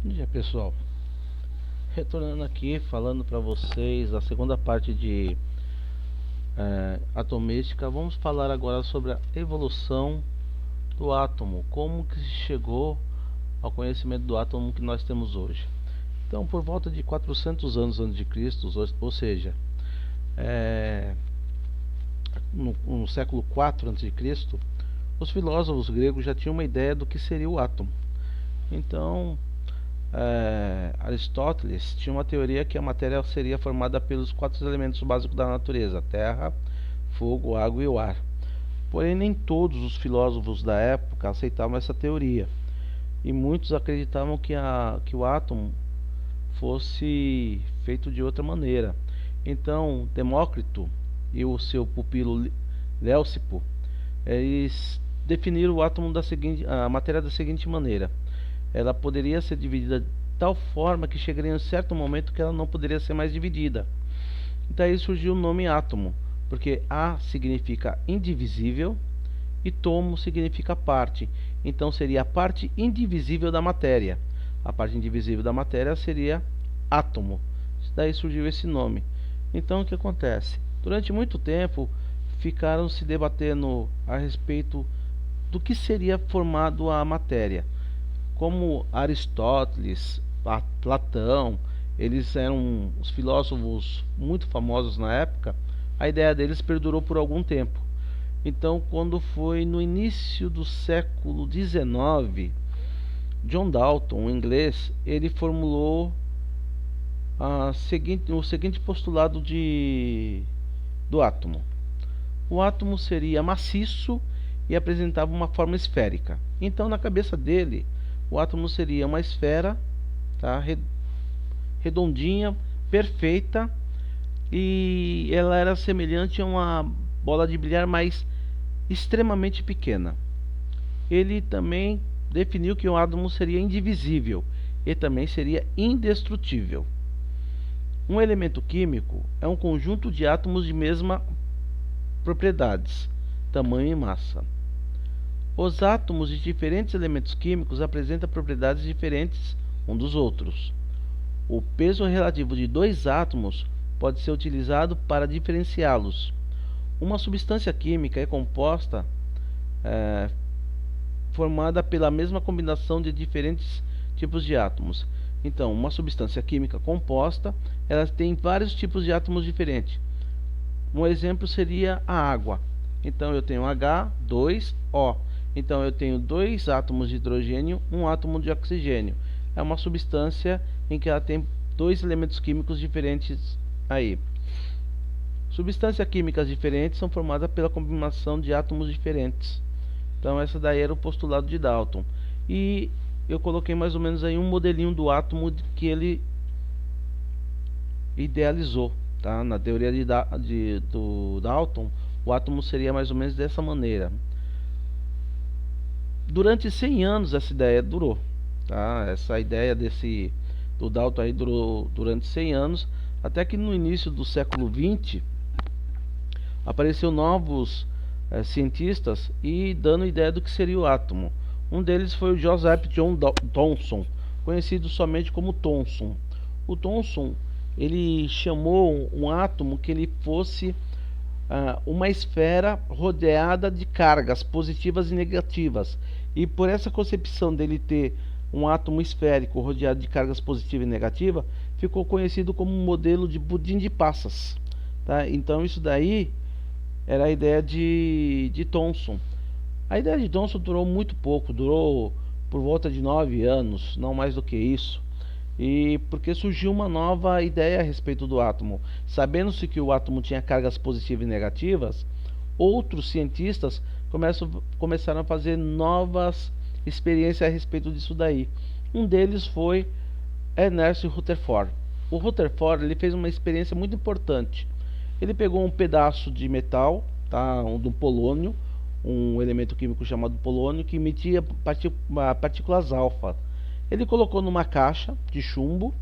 Bom dia, pessoal. Retornando aqui, falando para vocês a segunda parte de atomística. Vamos falar agora sobre a evolução do átomo, como que se chegou ao conhecimento do átomo que nós temos hoje. Então, por volta de 400 anos antes de Cristo, ou seja, no século 4 antes de Cristo, os filósofos gregos já tinham uma ideia do que seria o átomo. Então, Aristóteles tinha uma teoria que a matéria seria formada pelos 4 elementos básicos da natureza: terra, fogo, água e o ar. Porém, nem todos os filósofos da época aceitavam essa teoria, e muitos acreditavam que o átomo fosse feito de outra maneira. Então, Demócrito e o seu pupilo Leucipo, eles definiram o átomo a matéria da seguinte maneira: ela poderia ser dividida de tal forma que chegaria em um certo momento que ela não poderia ser mais dividida. Daí surgiu o nome átomo, porque A significa indivisível e tomo significa parte. Então seria a parte indivisível da matéria. A parte indivisível da matéria seria átomo. Daí surgiu esse nome. Então o que acontece? Durante muito tempo ficaram se debatendo a respeito do que seria formado a matéria. Como Aristóteles, Platão, eles eram os filósofos muito famosos na época, a ideia deles perdurou por algum tempo. Então, quando foi no início do século XIX, John Dalton, um inglês, ele formulou o seguinte postulado do átomo. O átomo seria maciço e apresentava uma forma esférica. Então, na cabeça dele, o átomo seria uma esfera, tá, redondinha, perfeita, e ela era semelhante a uma bola de bilhar, mas extremamente pequena. Ele também definiu que o átomo seria indivisível e também seria indestrutível. Um elemento químico é um conjunto de átomos de mesma propriedades, tamanho e massa. Os átomos de diferentes elementos químicos apresentam propriedades diferentes um dos outros. O peso relativo de dois átomos pode ser utilizado para diferenciá-los. Uma substância química é composta formada pela mesma combinação de diferentes tipos de átomos. Então, uma substância química composta, ela tem vários tipos de átomos diferentes. Um exemplo seria a água. Então, eu tenho H2O. Então, eu tenho 2 átomos de hidrogênio, um átomo de oxigênio. É uma substância em que ela tem 2 elementos químicos diferentes aí. Substâncias químicas diferentes são formadas pela combinação de átomos diferentes. Então, essa daí era o postulado de Dalton. E eu coloquei mais ou menos aí um modelinho do átomo que ele idealizou. Tá? Na teoria do Dalton, o átomo seria mais ou menos dessa maneira. Durante 100 anos essa ideia durou. Tá? Essa ideia do Dalton aí durou durante 100 anos, até que no início do século XX apareceu novos cientistas e dando ideia do que seria o átomo. Um deles foi o Joseph John Thomson, conhecido somente como Thomson. O Thomson, ele chamou um átomo que ele fosse uma esfera rodeada de cargas positivas e negativas. E por essa concepção dele ter um átomo esférico rodeado de cargas positivas e negativas, ficou conhecido como um modelo de pudim de passas. Tá? Então isso daí era a ideia de Thomson. A ideia de Thomson durou muito pouco, durou por volta de 9 anos, não mais do que isso. E porque surgiu uma nova ideia a respeito do átomo. Sabendo-se que o átomo tinha cargas positivas e negativas, outros cientistas começaram a fazer novas experiências a respeito disso daí. Um deles foi Ernest Rutherford. O Rutherford ele fez uma experiência muito importante. Ele pegou um pedaço de metal, tá, do polônio, um elemento químico chamado polônio, que emitia partículas alfa. Ele colocou numa caixa de chumbo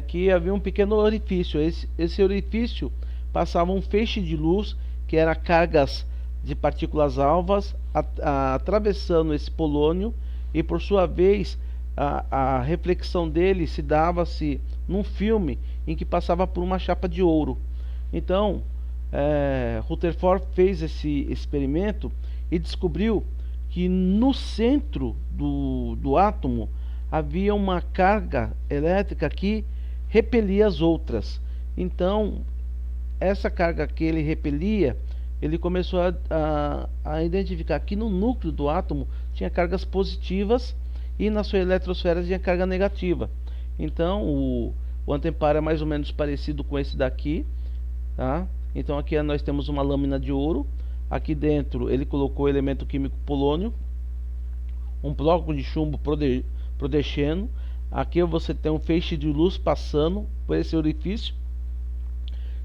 que havia um pequeno orifício. Esse orifício passava um feixe de luz que era cargas de partículas alfas atravessando esse polônio e por sua vez a reflexão dele se dava-se num filme em que passava por uma chapa de ouro. Então, Rutherford fez esse experimento e descobriu que no centro do átomo havia uma carga elétrica que repelia as outras. Então, essa carga que ele repelia, ele começou a identificar que no núcleo do átomo tinha cargas positivas e na sua eletrosfera tinha carga negativa. Então, o anteparo é mais ou menos parecido com esse daqui, tá? Então aqui nós temos uma lâmina de ouro. Aqui dentro ele colocou o elemento químico polônio, um bloco de chumbo protegendo. Aqui você tem um feixe de luz passando por esse orifício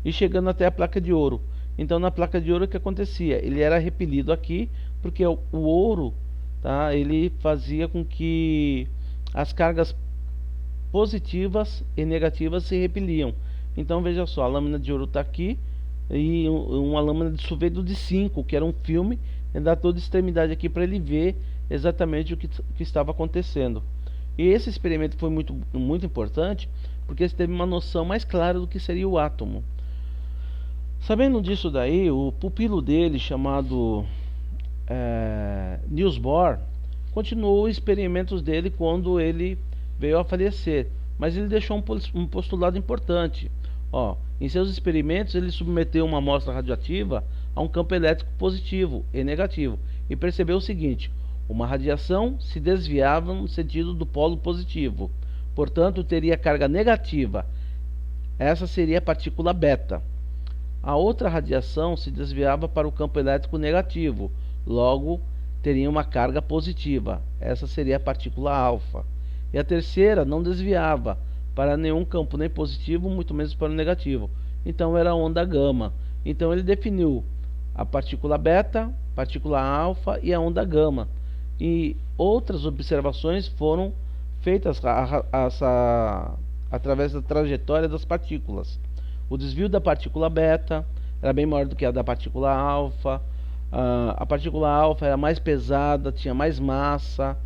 e chegando até a placa de ouro. Então na placa de ouro o que acontecia? Ele era repelido aqui, porque o ouro, tá, ele fazia com que as cargas positivas e negativas se repeliam. Então veja só, a lâmina de ouro está aqui e uma lâmina de sulfeto de 5, que era um filme, ele dá toda a extremidade aqui para ele ver exatamente o que estava acontecendo. E esse experimento foi muito importante, porque ele teve uma noção mais clara do que seria o átomo. Sabendo disso daí, o pupilo dele, chamado Niels Bohr, continuou os experimentos dele quando ele veio a falecer, mas ele deixou um postulado importante. Em seus experimentos ele submeteu uma amostra radioativa a um campo elétrico positivo e negativo e percebeu o seguinte: uma radiação se desviava no sentido do polo positivo, portanto teria carga negativa. Essa seria a partícula beta. A outra radiação se desviava para o campo elétrico negativo, logo teria uma carga positiva. Essa seria a partícula alfa. E a terceira não desviava para nenhum campo, nem positivo, muito menos para o negativo. Então era a onda gama. Então ele definiu a partícula beta, partícula alfa e a onda gama. E outras observações foram feitas através da trajetória das partículas. O desvio da partícula beta era bem maior do que a da partícula alfa. A partícula alfa era mais pesada, tinha mais massa,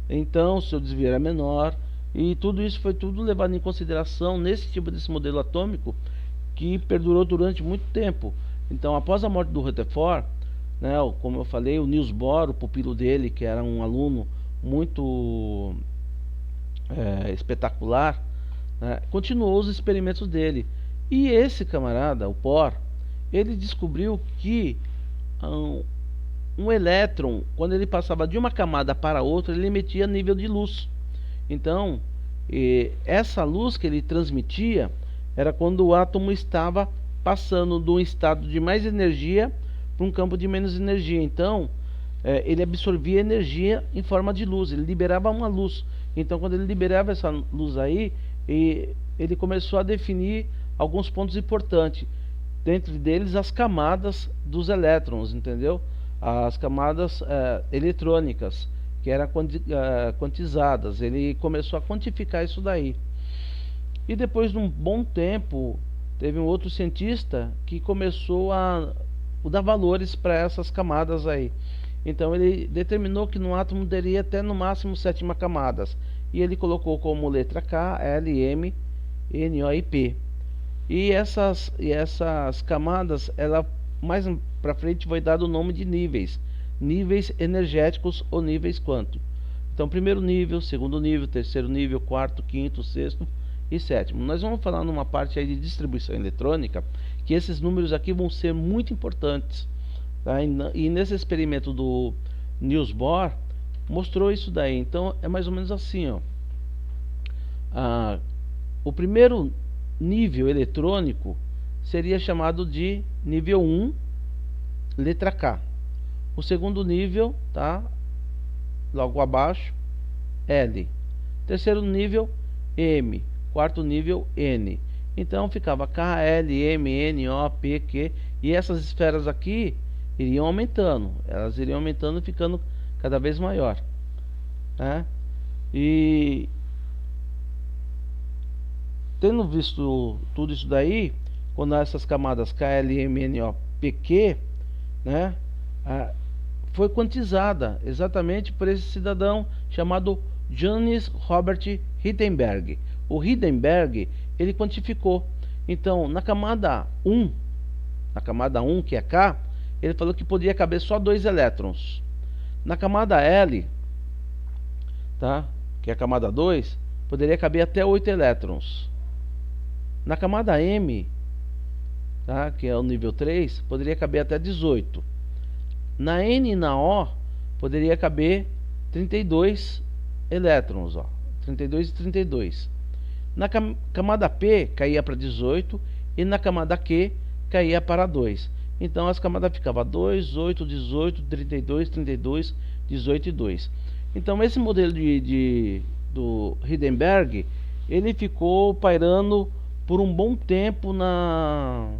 então seu desvio era menor. E tudo isso foi levado em consideração nesse tipo desse modelo atômico que perdurou durante muito tempo. Então, após a morte do Rutherford, né, como eu falei, o Niels Bohr, o pupilo dele, que era um aluno muito espetacular, né, continuou os experimentos dele. E esse camarada, o Bohr, ele descobriu que um elétron, quando ele passava de uma camada para outra, ele emitia nível de luz. Então, essa luz que ele transmitia era quando o átomo estava passando de um estado de mais energia para um campo de menos energia. Então, ele absorvia energia em forma de luz, ele liberava uma luz. Então, quando ele liberava essa luz aí, ele começou a definir alguns pontos importantes. Dentre deles, as camadas dos elétrons, entendeu? As camadas eletrônicas, que eram quantizadas. Ele começou a quantificar isso daí. E depois de um bom tempo, teve um outro cientista que começou a dar valores para essas camadas aí. Então ele determinou que no átomo teria até no máximo 7 camadas. E ele colocou como letra K, L, M, N, O e P. E essas camadas, ela mais para frente foi dado o nome de níveis. Níveis energéticos ou níveis quânticos. Então, primeiro nível, segundo nível, terceiro nível, quarto, quinto, sexto e sétimo. Nós vamos falar numa parte aí de distribuição eletrônica, que esses números aqui vão ser muito importantes, tá? E nesse experimento do Niels Bohr, mostrou isso daí. Então, é mais ou menos assim, ó. O primeiro nível eletrônico seria chamado de nível 1, letra K. O segundo nível, tá? Logo abaixo, L. Terceiro nível, M. Quarto nível, N. Então ficava K, L, M, N, O, P, Q. E essas esferas aqui iriam aumentando. Elas iriam aumentando e ficando cada vez maior, né? E tendo visto tudo isso daí, quando essas camadas K, L, M, N, O, P, Q, né, foi quantizada exatamente por esse cidadão chamado Johannes Robert Heisenberg. O Heisenberg, ele quantificou. Então, na camada 1, que é K, ele falou que poderia caber só 2 elétrons. Na camada L, tá? Que é a camada 2, poderia caber até 8 elétrons. Na camada M, tá? Que é o nível 3, poderia caber até 18. Na N e na O, poderia caber 32 elétrons, ó, 32 e 32. Na camada P caía para 18 e na camada Q caía para 2. Então as camadas ficavam 2, 8, 18, 32, 32, 18 e 2. Então esse modelo do Heisenberg, ele ficou pairando por um bom tempo no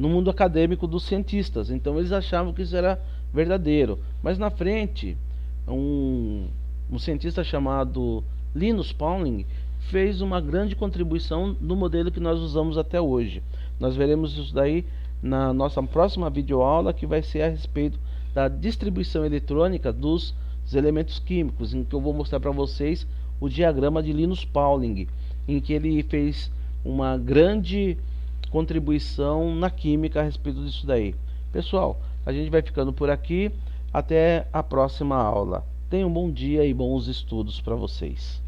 mundo acadêmico dos cientistas. Então eles achavam que isso era verdadeiro. Mas na frente, um cientista chamado Linus Pauling fez uma grande contribuição no modelo que nós usamos até hoje. Nós veremos isso daí na nossa próxima videoaula, que vai ser a respeito da distribuição eletrônica dos elementos químicos, em que eu vou mostrar para vocês o diagrama de Linus Pauling, em que ele fez uma grande contribuição na química a respeito disso daí. Pessoal, a gente vai ficando por aqui. Até a próxima aula. Tenham um bom dia e bons estudos para vocês.